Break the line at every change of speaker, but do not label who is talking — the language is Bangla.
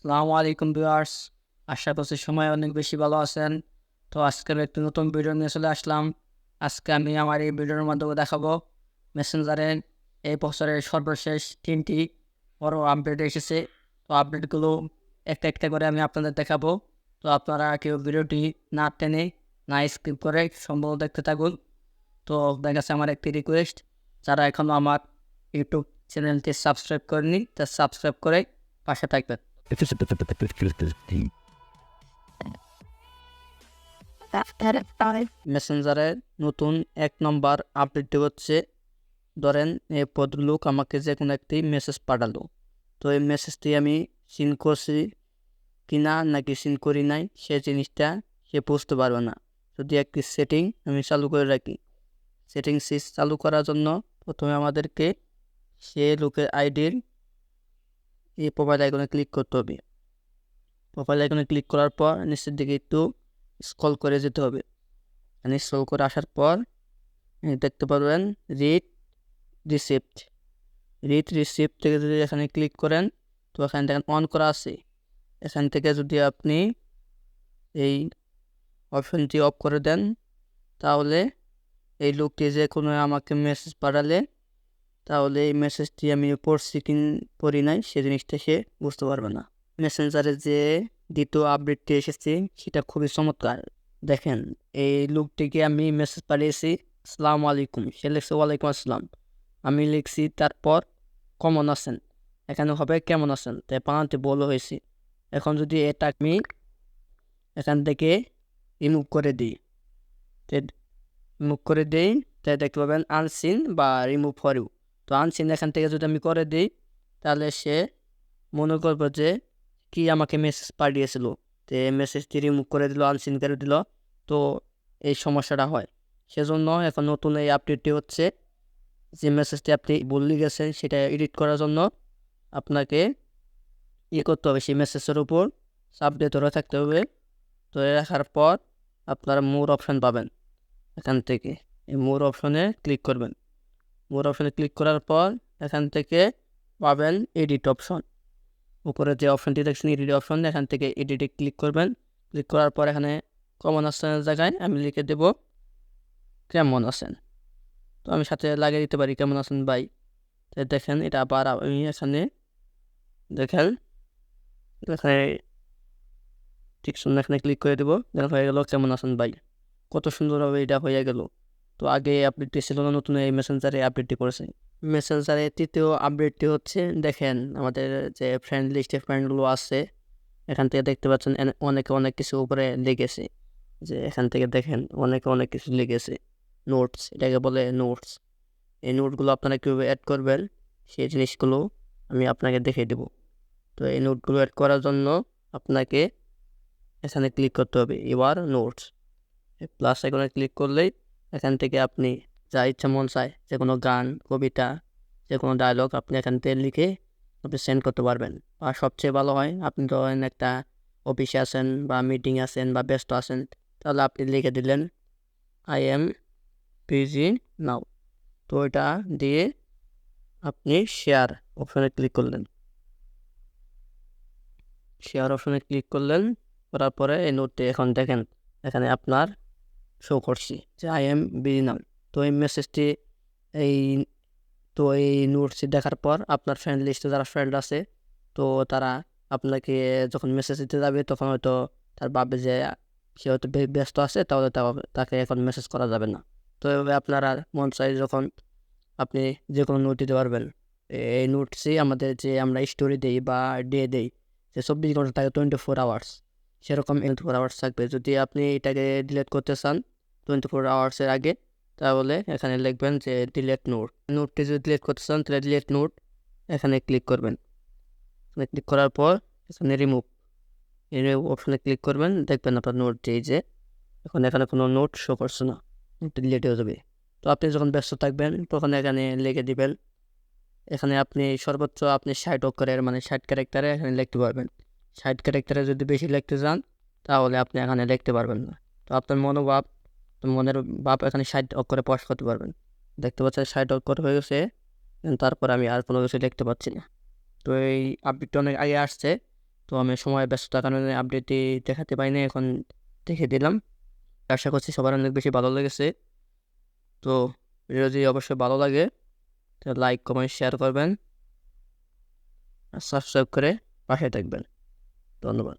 আসসালামু আলাইকুম ভিউয়ার্স। আশা করছি সময় অনেক বেশি ভালো আছেন। তো আজকের একটি নতুন ভিডিও নিয়ে চলে আসলাম। আজকে আমি আমার এই ভিডিওর মাধ্যমে দেখাবো মেসেঞ্জারের এই বছরের সর্বশেষ 3টি বড় আপডেট এসেছে। তো আপডেটগুলো একটা একটা করে আমি আপনাদের দেখাবো। তো আপনারা কেউ ভিডিওটি না টেনে না স্কিপ করে সম্পূর্ণ দেখতে থাকুন। তো আপনার কাছে আমার একটি রিকোয়েস্ট, যারা এখনও আমার ইউটিউব চ্যানেলটি সাবস্ক্রাইব করেনি তা সাবস্ক্রাইব করে পাশে থাকবেন। মেসেঞ্জারের নতুন 1 নম্বর আপডেটটি হচ্ছে, ধরেন এই ভদ্রলোক আমাকে যে কোনো একটি মেসেজ পাঠালো। তো এই মেসেজটি আমি সিন করছি কিনা নাকি সিন করি নাই সে জিনিসটা সে বুঝতে পারবে না যদি একটি সেটিং আমি চালু করে রাখি। সেটিংস চালু করার জন্য প্রথমে আমাদেরকে সে লোকের আইডির এই প্রোফাইল আইকনে ক্লিক করতে হবে। প্রোফাইল আইকনে ক্লিক করার পর নিচের দিকে একটু স্ক্রল করে যেতে হবে। স্ক্রল করে আসার পর দেখতে পারবেন রিড রিসিপ্ট থেকে যদি এখানে ক্লিক করেন, তো এখানে দেখেন অন করা আছে। এখান থেকে যদি আপনি এই অপশনটি অফ করে দেন, তাহলে এই লোকটি যে কোনো আমাকে মেসেজ পাঠালে, তাহলে এই মেসেজটি আমি পড়ছি কি পড়ি নাই সে জিনিসটা সে বুঝতে পারবে না। মেসেঞ্জারে যে দ্বিতীয় আপডেটটি এসেছে সেটা খুবই চমৎকার। দেখেন, এই লোকটিকে আমি মেসেজ পাঠিয়েছি আসসালামু আলাইকুম, সে লিখছে ওয়ালাইকুম আসসালাম। আমি লিখছি তারপর কেমন আছেন, এখানে হবে কেমন আছেন, তাই বানাতে বলা হয়েছে। এখন যদি এটা আমি এখান থেকে রিমুভ করে দিই, তাই দেখতে পাবেন আনসিন বা রিমুভ ফর ইউ। তো আনসিন এখান থেকে যদি আমি করে দিই, তাহলে সে মনে করবো যে কি আমাকে মেসেজ পাঠিয়েছিল, তো এই মেসেজটি রিমুভ করে দিল, আনসিন করে দিল। তো এই সমস্যাটা হয়। সেজন্য এখন নতুন এই আপডেটটি হচ্ছে, যে মেসেজটি আপনি বলে গেছেন সেটা এডিট করার জন্য আপনাকে করতে হবে, সেই মেসেজের উপর সাবডে ধরে থাকতে হবে। ধরে রাখার পর আপনারা মোর অপশান পাবেন। এখান থেকে এই মোর অপশনে ক্লিক করবেন। মোর অপশনে ক্লিক করার পর এখান থেকে পাবেন এডিট অপশন। উপরে যে অপশনটি দেখছেন এডিট অপশন, এখান থেকে এডিটে ক্লিক করবেন। ক্লিক করার পর এখানে কমন অপশনের জায়গায় আমি লিখে দেব কেমন আছেন। তো আমি সাথে লাগিয়ে দিতে পারি কেমন আছেন ভাই। তাই দেখেন, এটা আবার আমি এখানে দেখেন এখানে ঠিক সুন্দর এখানে ক্লিক করে দেবো। দেখেন হয়ে গেল কেমন আছেন ভাই। কত সুন্দরভাবে এটা হয়ে গেল। তো আগে আপডেটটি ছিল না, নতুন এই মেসেঞ্জারে আপডেটটি করেছে। মেসেঞ্জারে তৃতীয় আপডেটটি হচ্ছে, দেখেন আমাদের যে ফ্রেন্ড লিস্টে ফ্রেন্ডগুলো আছে, এখান থেকে দেখতে পাচ্ছেন অনেকে অনেক কিছু উপরে লিখেছে। যে এখান থেকে দেখেন অনেকে অনেক কিছু লিখেছে, নোটস, এটাকে বলে নোটস। এই নোটগুলো আপনারা কীভাবে অ্যাড করবেন সেই জিনিসগুলো আমি আপনাকে দেখিয়ে দেব। তো এই নোটগুলো অ্যাড করার জন্য আপনাকে এখানে ক্লিক করতে হবে, ইউর নোটস। প্লাস আইকনে ক্লিক করলেই এখান থেকে আপনি যা ইচ্ছা মন চায়, যে কোনো গান, কবিতা, যে কোনো ডায়লগ আপনি এখান থেকে লিখে আপনি সেন্ড করতে পারবেন। আর সবচেয়ে ভালো হয়, আপনি ধরেন একটা অফিসে আছেন বা মিটিং আছেন বা ব্যস্ত আছেন, তাহলে আপনি লিখে দিলেন আই এম বিজি নাও। তো এটা দিয়ে আপনি শেয়ার অপশনে ক্লিক করলেন। করার পরে এই নোটটি এখন দেখেন এখানে আপনার শো করছি যে আই এম বিজি নাও। তো এই মেসেজটি এই এই নোটসটি দেখার পর আপনার ফ্রেন্ড লিস্টে যারা ফ্রেন্ড আছে, তো তারা আপনাকে যখন মেসেজ দিতে যাবে তখন হয়তো তার ভাববে যে সে হয়তো ব্যস্ত আছে, তাহলে তাকে এখন মেসেজ করা যাবে না। তো এভাবে আপনারা মন চাই যখন আপনি যে কোনো নোট দিতে পারবেন। এই নোটসই আমাদের যে আমরা স্টোরি দিই বা ডে দিই, যে 24 ঘন্টা থাকে 24 আওয়ার্স, সেরকম 24 আওয়ার্স থাকবে। যদি আপনি এটাকে ডিলিট করতে চান 24 আওয়ার্সের আগে, তাহলে এখানে লিখবেন যে ডিলিট নোট। নোটটি যদি ডিলিট করতে চান তাহলে ডিলিট নোট এখানে ক্লিক করবেন। ক্লিক করার পর এখানে রিমুভ অপশানে ক্লিক করবেন। দেখবেন আপনার নোট যে এখন এখানে কোনো নোট শো করছে না, নোটটি ডিলিট হয়ে যাবে। তো আপনি যখন ব্যস্ত থাকবেন তখন এখানে লিখে দিবেন। এখানে আপনি সর্বোচ্চ আপনি 60 অক্ষরের মানে 60 ক্যারেক্টারে এখানে লিখতে পারবেন। 60 ক্যারেক্টারে যদি বেশি লিখতে চান তাহলে আপনি এখানে লিখতে পারবেন না। তো আপনার মনের ভাব এখানে 60 অক্ষরে প্রকাশ করতে পারবেন। দেখতে পাচ্ছেন 60 অক্ষর হয়ে গেছে, তারপর আমি আর কোনো কিছু লিখতে পারছি না। তো এই আপডেটটা অনেক আগে আসছে। তো তো আমি সময় ব্যস্ততার কারণে আপডেটটি দেখাতে পাইনি, এখন দেখে দিলাম। আশা করছি সবার অনেক বেশি ভালো লেগেছে। তো ভিডিও যদি অবশ্যই ভালো লাগে তাহলে লাইক কমেন্ট শেয়ার করবেন আর সাবস্ক্রাইব করে পাশে থাকবেন। ধন্যবাদ।